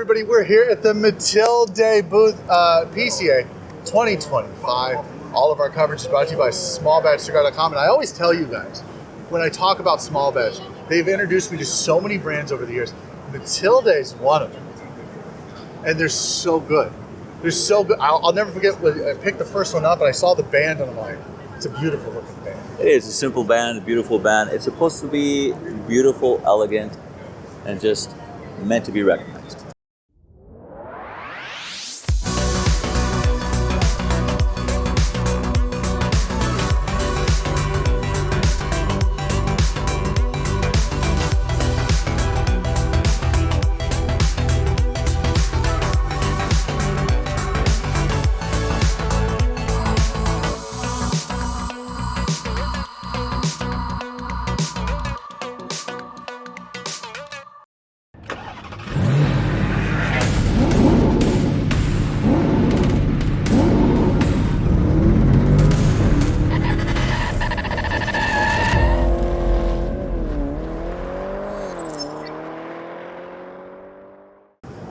everybody, we're here at the Matilde booth, PCA 2025. All of our coverage is brought to you by smallbatchcigar.com. And I always tell you guys, when I talk about small batch, they've introduced me to so many brands over the years. Matilde is one of them. And they're so good. They're so good. I'll never forget when I picked the first one up and I saw the band and I'm like, it's a beautiful looking band. It is a simple band, a beautiful band. It's supposed to be beautiful, elegant, and just meant to be recognized.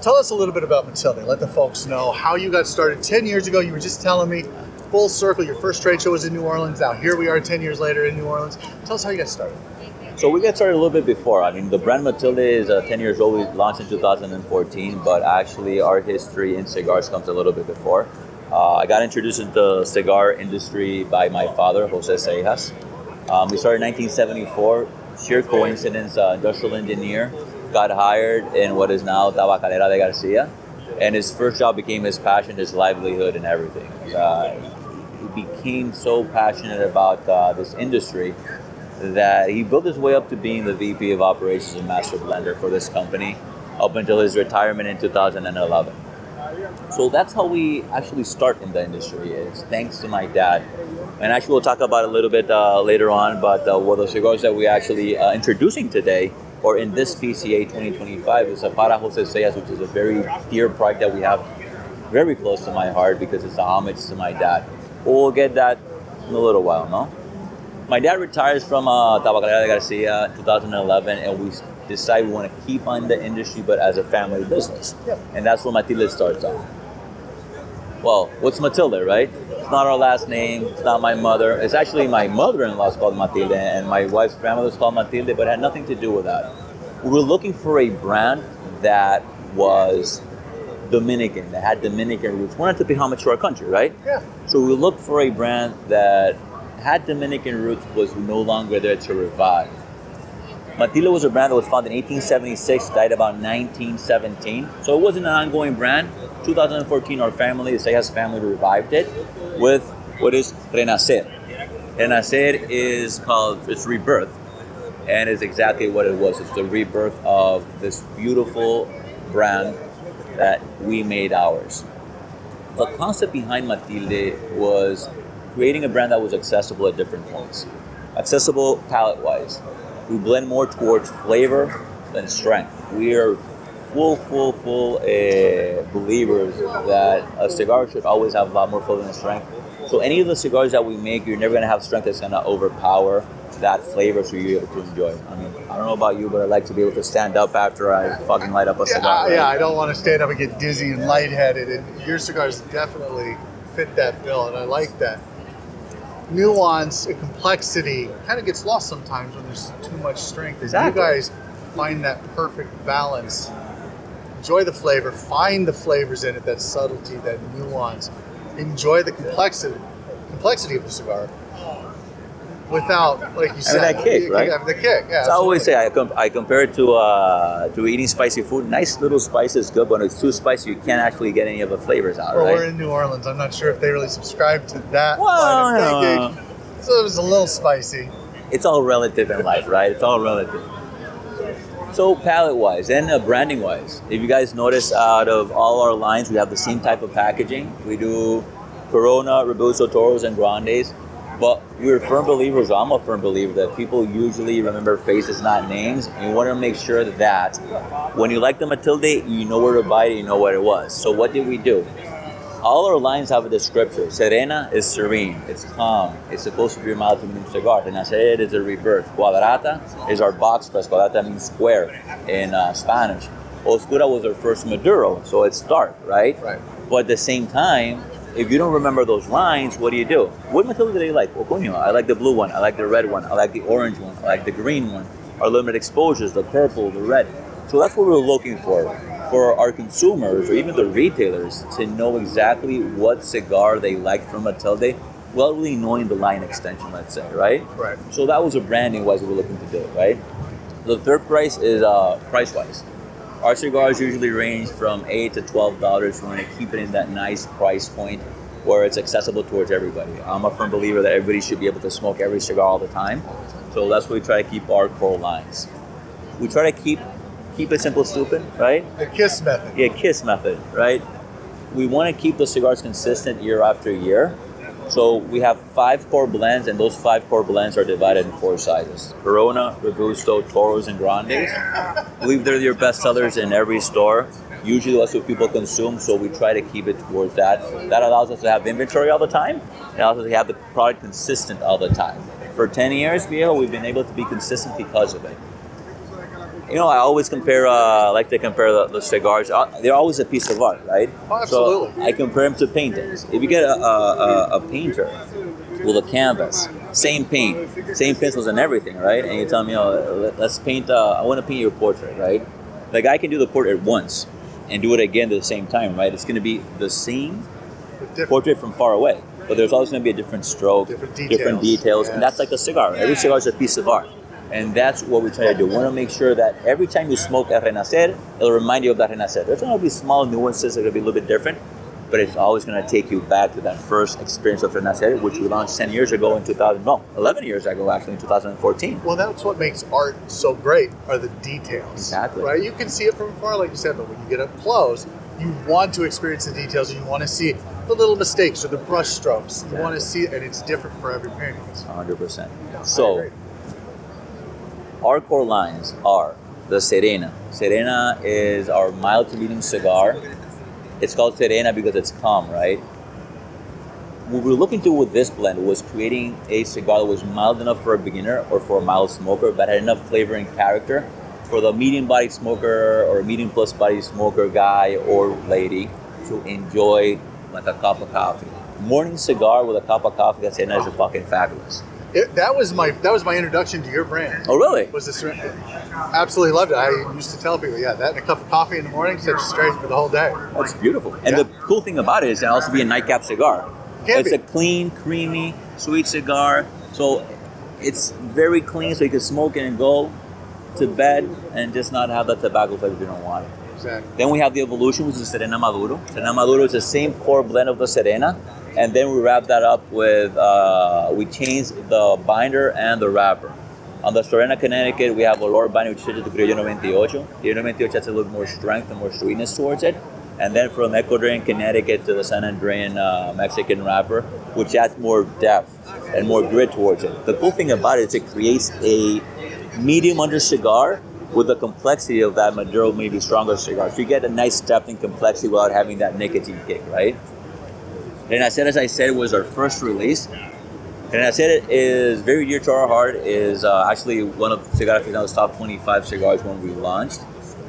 Tell us a little bit about Matilde. Let the folks know how you got started 10 years ago. You were just telling me, full circle, your first trade show was in New Orleans. Now here we are 10 years later in New Orleans. Tell us how you got started. So we got started a little bit before. I mean, the brand Matilde is 10 years old. We launched in 2014, but actually our history in cigars comes a little bit before. I got introduced into the cigar industry by my father, Jose Cigars. We started in 1974. Sheer coincidence, industrial engineer. Got hired in what is now Tabacalera de Garcia, and his first job became his passion, his livelihood, and everything. He became so passionate about this industry that he built his way up to being the VP of Operations and Master Blender for this company up until his retirement in 2011. So that's how we actually start in the industry. It's thanks to my dad. And actually we'll talk about it a little bit later on, but one of the cigars that we actually introducing today or in this PCA 2025 is a Para Jose Cigars, which is a very dear product that we have very close to my heart because it's a homage to my dad. We'll get that in a little while, no? My dad retires from Tabacalera de Garcia in 2011, and we decided we want to keep on the industry, but as a family business. Yep. And that's where Matilde starts off. Well, what's Matilde, right? It's not our last name. It's not my mother. It's actually my mother-in-law's called Matilde, and my wife's grandmother's called Matilde, but it had nothing to do with that. We were looking for a brand that was Dominican, that had Dominican roots. We wanted to pay homage to our country, right? Yeah. So we looked for a brand that had Dominican roots, was no longer there to revive. Matilde was a brand that was founded in 1876, died about 1917. So it wasn't an ongoing brand. 2014, our family, the Cigars family, revived it with what is Renacer. Renacer is called, it's rebirth, and it's exactly what it was. It's the rebirth of this beautiful brand that we made ours. The concept behind Matilde was creating a brand that was accessible at different points. Accessible palate-wise. We blend more towards flavor than strength. We are full believers that a cigar should always have a lot more flavor than strength. So any of the cigars that we make, you're never going to have strength that's going to overpower that flavor so you're able to enjoy. I mean, I don't know about you, but I like to be able to stand up after I fucking light up a cigar. Yeah, I don't want to stand up and get dizzy and lightheaded, and your cigars definitely fit that bill, and I like that. Nuance and complexity kind of gets lost sometimes when there's too much strength. Exactly. You guys find that perfect balance. Enjoy the flavor, find the flavors in it, that subtlety, that nuance. Enjoy the complexity of the cigar without, like you said, that kick, right? The kick, yeah. So I always say I compare it to eating spicy food. Nice little spice is good, but when it's too spicy, you can't actually get any of the flavors out, Well, right? we're in New Orleans. I'm not sure if they really subscribe to that Well, line of thinking. So it was a little spicy. It's all relative in life, right? It's all relative. So palette-wise and branding-wise, if you guys notice, out of all our lines, we have the same type of packaging. We do Corona, Robusto, Toros, and Grandes. But we're firm believers, I'm a firm believer, that people usually remember faces, not names. And you want to make sure that when you like the Matilde, you know where to buy it, you know what it was. So what did we do? All our lines have a descriptor. Serena is serene, it's calm, it's supposed to be your mild to medium cigar. Renacer is a rebirth. Cuadrata is our box press. Cuadrata means square in Spanish. Oscura was our first Maduro, so it's dark, right? Right. But at the same time, if you don't remember those lines, what do? What Matilda do they like? Oh, coño, I like the blue one, I like the red one, I like the orange one, I like the green one. Our limited exposures, the purple, the red. So that's what we're looking for our consumers or even the retailers to know exactly what cigar they like from Matilde, well, really knowing the line extension, let's say, right? Right. So that was a branding wise we're looking to do, right? The third price is price wise. Our cigars usually range from $8 to $12. We want to keep it in that nice price point where it's accessible towards everybody. I'm a firm believer that everybody should be able to smoke every cigar all the time. So that's why we try to keep our core lines. We try to keep it simple, stupid, right? The KISS method. Yeah, KISS method, right? We want to keep the cigars consistent year after year. So we have 5 core blends, and those 5 core blends are divided in 4 sizes: Corona, Robusto, Toros, and Grandes. I believe they're your best sellers in every store. Usually that's what people consume, so we try to keep it towards that. That allows us to have inventory all the time. It allows us to have the product consistent all the time. For 10 years, Viejo, we've been able to be consistent because of it. You know, I always like to compare the cigars. They're always a piece of art, right? Oh, absolutely. So I compare them to paintings. If you get a painter with a canvas, same paint, same pencils and everything, right? And you tell me, let's paint, I want to paint your portrait, right? The guy can do the portrait once and do it again at the same time, right? It's going to be the same portrait from far away, but there's always going to be a different stroke, different details, yes. And that's like a cigar. Every cigar is a piece of art. And that's what we try to do. We want to make sure that every time you smoke a Renacer, it'll remind you of that Renacer. There's going to be small nuances that are going to be a little bit different, but it's always going to take you back to that first experience of Renacer, which we launched 10 years ago in 11 years ago, actually, in 2014. Well, that's what makes art so great, are the details. Exactly. Right? You can see it from afar, like you said, but when you get up close, you want to experience the details, and you want to see the little mistakes or the brush strokes. You want to see it, and it's different for every painting. 100%. So, our core lines are the Serena. Serena is our mild to medium cigar. It's called Serena because it's calm, right? What we were looking to with this blend was creating a cigar that was mild enough for a beginner or for a mild smoker, but had enough flavor and character for the medium-bodied smoker or medium plus body smoker guy or lady to enjoy like a cup of coffee. Morning cigar with a cup of coffee, that Serena is fucking fabulous. That was my introduction to your brand. Oh, really? Was this? Absolutely loved it. I used to tell people, that and a cup of coffee in the morning sets you straight for the whole day. That's beautiful. And the cool thing about it is it can also be a nightcap cigar. It's a clean, creamy, sweet cigar. So it's very clean, so you can smoke it and go to bed and just not have that tobacco flavor if you don't want it. Exactly. Then we have the Evolution, which is Serena Maduro. Serena Maduro is the same core blend of the Serena. And then we wrap that up with, we changed the binder and the wrapper. On the Serena, Connecticut, we have a lower binder, which is the Criollo 98. The 98 has a little more strength and more sweetness towards it. And then from Ecuador, Connecticut to the San Andrean Mexican wrapper, which adds more depth and more grit towards it. The cool thing about it is it creates a medium under cigar with the complexity of that Maduro, maybe stronger cigar. So you get a nice depth and complexity without having that nicotine kick, right? Renacer, as I said, was our first release. Renacer is very dear to our heart, is actually one of Cigar Aficionado's top 25 cigars when we launched.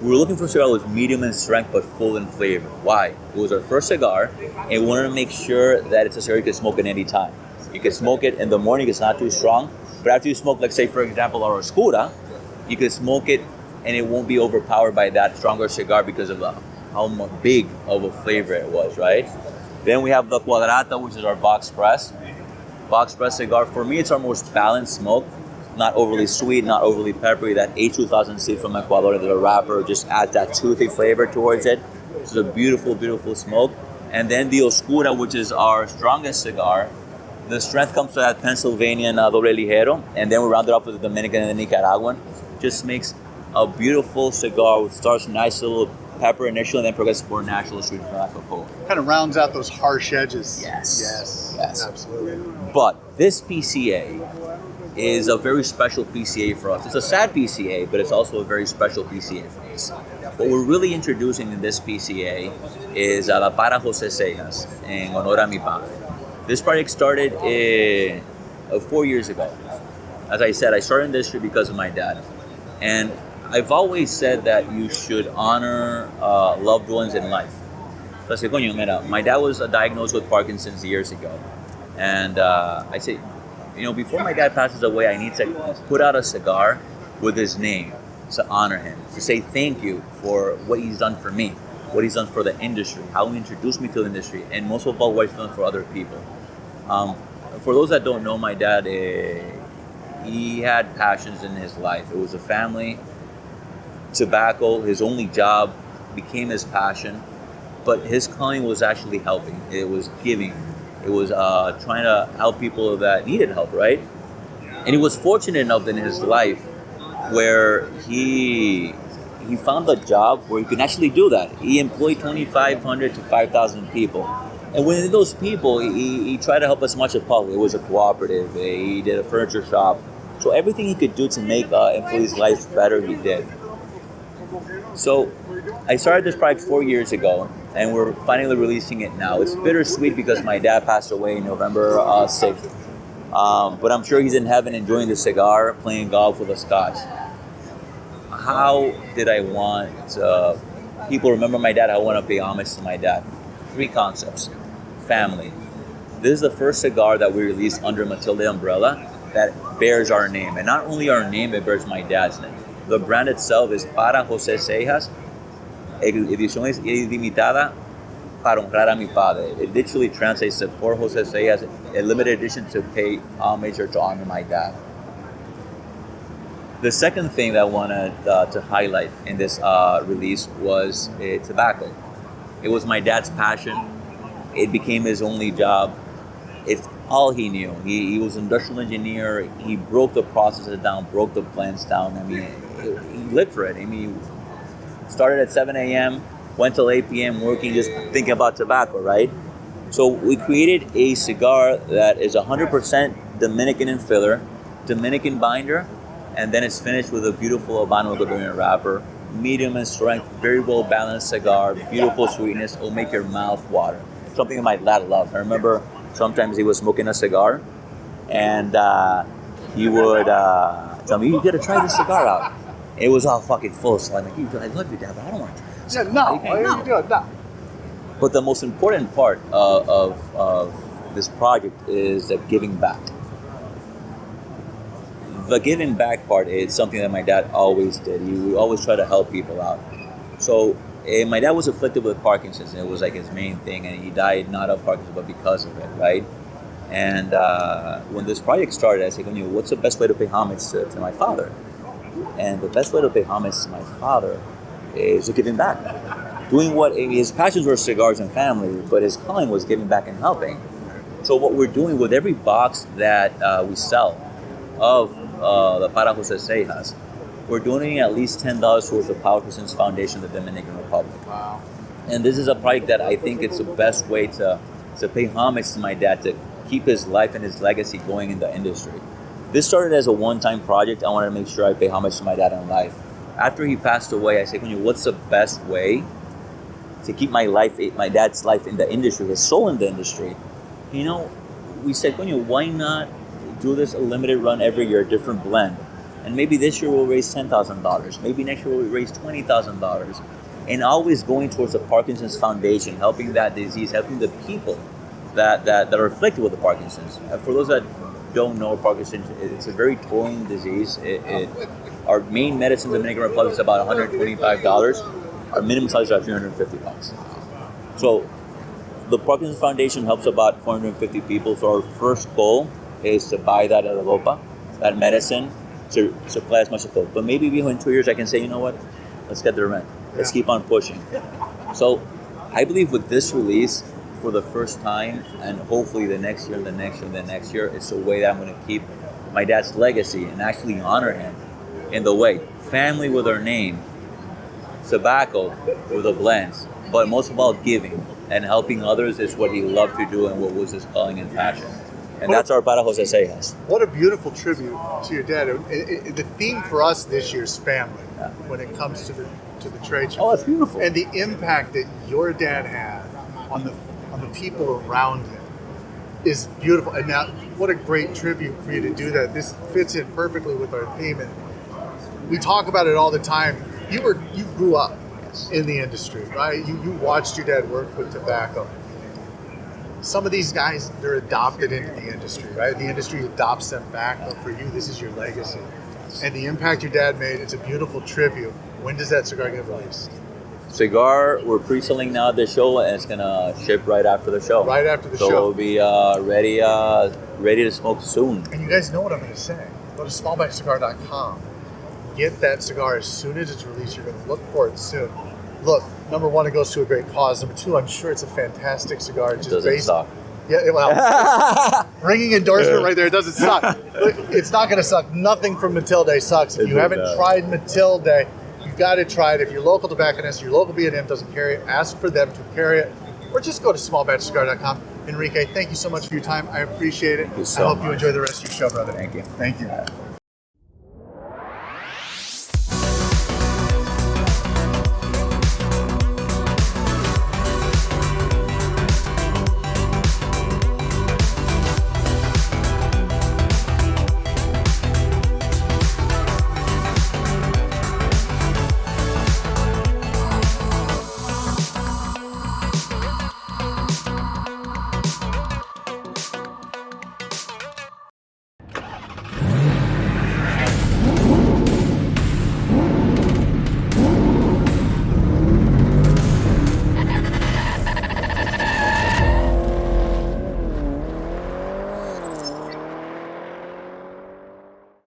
We were looking for a cigar that was medium in strength but full in flavor. Why? It was our first cigar, and we wanted to make sure that it's a cigar you can smoke at any time. You can smoke it in the morning, it's not too strong, but after you smoke, like say for example, our Oscura, you can smoke it and it won't be overpowered by that stronger cigar because of how big of a flavor it was, right? Then we have the Cuadrata, which is our box press. Box press cigar, for me, it's our most balanced smoke. Not overly sweet, not overly peppery. That A2000C from Ecuador, the wrapper, just adds that toothy flavor towards it. It's a beautiful, beautiful smoke. And then the Oscura, which is our strongest cigar. The strength comes to that Pennsylvanian doble ligero, and then we round it off with the Dominican and the Nicaraguan. Just makes a beautiful cigar which starts nice little pepper initially, and then progresses more natural sweet from Coca-Cola. Kind of rounds out those harsh edges. Yes. Absolutely. But this PCA is a very special PCA for us. It's a sad PCA, but it's also a very special PCA for us. What we're really introducing in this PCA is La Para José Cejas, en honor a mi padre. This project started 4 years ago. As I said, I started in this industry because of my dad. And I've always said that you should honor loved ones in life. Kasi, coño, mira, my dad was diagnosed with Parkinson's years ago. And I say, before my dad passes away, I need to put out a cigar with his name to honor him, to say thank you for what he's done for me, what he's done for the industry, how he introduced me to the industry, and most of all, what he's done for other people. For those that don't know, my dad, he had passions in his life. It was a family, tobacco, his only job became his passion, but his calling was actually helping. It was giving. It was trying to help people that needed help, right? And he was fortunate enough in his life where he found a job where he could actually do that. He employed 2,500 to 5,000 people. And within those people, he tried to help as much as possible. It was a cooperative. He did a furniture shop. So everything he could do to make employees' lives better, he did. So I started this project 4 years ago, and we're finally releasing it now. It's bittersweet because my dad passed away November 6th. But I'm sure he's in heaven enjoying the cigar, playing golf with a Scotch. How did I want people to remember my dad? I want to pay homage to my dad. 3 concepts. Family. This is the first cigar that we released under Matilde umbrella that bears our name. And not only our name, it bears my dad's name. The brand itself is Para José Cejas. Edición es limitada para honrar a mi padre. It literally translates to For José Cejas, a limited edition to pay homage or to honor my dad. The second thing that I wanted to highlight in this release was tobacco. It was my dad's passion. It became his only job. It's all he knew. He was an industrial engineer. He broke the processes down, broke the plants down. I mean, he lived for it. I mean, started at 7 a.m., went till 8 p.m. working, just thinking about tobacco, right? So we created a cigar that is 100% Dominican in filler, Dominican binder, and then it's finished with a beautiful Habano Gabarian wrapper, medium in strength, very well balanced cigar, beautiful sweetness. It'll make your mouth water. Something that my dad loved. I remember sometimes he was smoking a cigar, and he would tell me, "You gotta try this cigar out." It was all fucking full, so I'm like, "I love you, Dad, but I don't want to try this." Yeah, no. But the most important part of this project is the giving back. The giving back part is something that my dad always did. He would always try to help people out. So my dad was afflicted with Parkinson's, and it was like his main thing, and he died not of Parkinson's, but because of it, right? And when this project started, I said, what's the best way to pay homage to my father? And the best way to pay homage to my father is giving back. Doing what his passions were cigars and family, but his calling was giving back and helping. So what we're doing with every box that we sell of the Para José Cejas, we're donating at least $10 towards the Power Persons Foundation of the Dominican Republic. Wow. And this is a project that I think it's the best way to pay homage to my dad, to keep his life and his legacy going in the industry. This started as a one-time project. I wanted to make sure I pay homage to my dad in life. After he passed away, I said, what's the best way to keep my dad's life in the industry, his soul in the industry? We said, why not do this a limited run every year, a different blend? And maybe this year we'll raise $10,000. Maybe next year we'll raise $20,000. And always going towards the Parkinson's Foundation, helping that disease, helping the people that are afflicted with the Parkinson's. For those that don't know, Parkinson's, it's a very toiling disease. Our main medicine in the Dominican Republic is about $125. Our minimum size is about $350. So the Parkinson's Foundation helps about 450 people. So our first goal is to buy that at Europa, that medicine, to supply as much as possible. But maybe in 2 years I can say, you know what, let's get the rent. Let's keep on pushing. So I believe with this release, for the first time, and hopefully the next year, it's a way that I'm going to keep my dad's legacy and actually honor him in the way. Family with our name, tobacco with the blends, but most of all giving and helping others is what he loved to do and what was his calling and passion. And that's our Para José Cejas. What a beautiful tribute to your dad. The theme for us this year is family when it comes to the trade show. Oh, it's beautiful. And the impact that your dad had on the people around him is beautiful. And now, what a great tribute for you to do that. This fits in perfectly with our theme. And we talk about it all the time. You grew up in the industry, right? You watched your dad work with tobacco. Some of these guys, they're adopted into the industry, right? The industry adopts them back, but for you, this is your legacy. And the impact your dad made, it's a beautiful tribute. When does that cigar get released? Cigar, we're pre-selling now at the show, and it's gonna ship right after the show. Right after the show. So it'll be ready to smoke soon. And you guys know what I'm going to say. Go to smallbatchcigar.com. Get that cigar as soon as it's released. You're going to look for it soon. Look, number one, it goes to a great cause. Number two, I'm sure it's a fantastic cigar. It doesn't suck. Yeah, well, ringing endorsement right there. It doesn't suck. It's not going to suck. Nothing from Matilde sucks. If you haven't tried Matilde, you've got to try it. If your local tobacconist, your local B&M doesn't carry it, ask for them to carry it. Or just go to smallbatchcigar.com. Enrique, thank you so much for your time. I appreciate it. Thank you so I hope much. you enjoy the rest of your show, brother. Thank you. Thank you.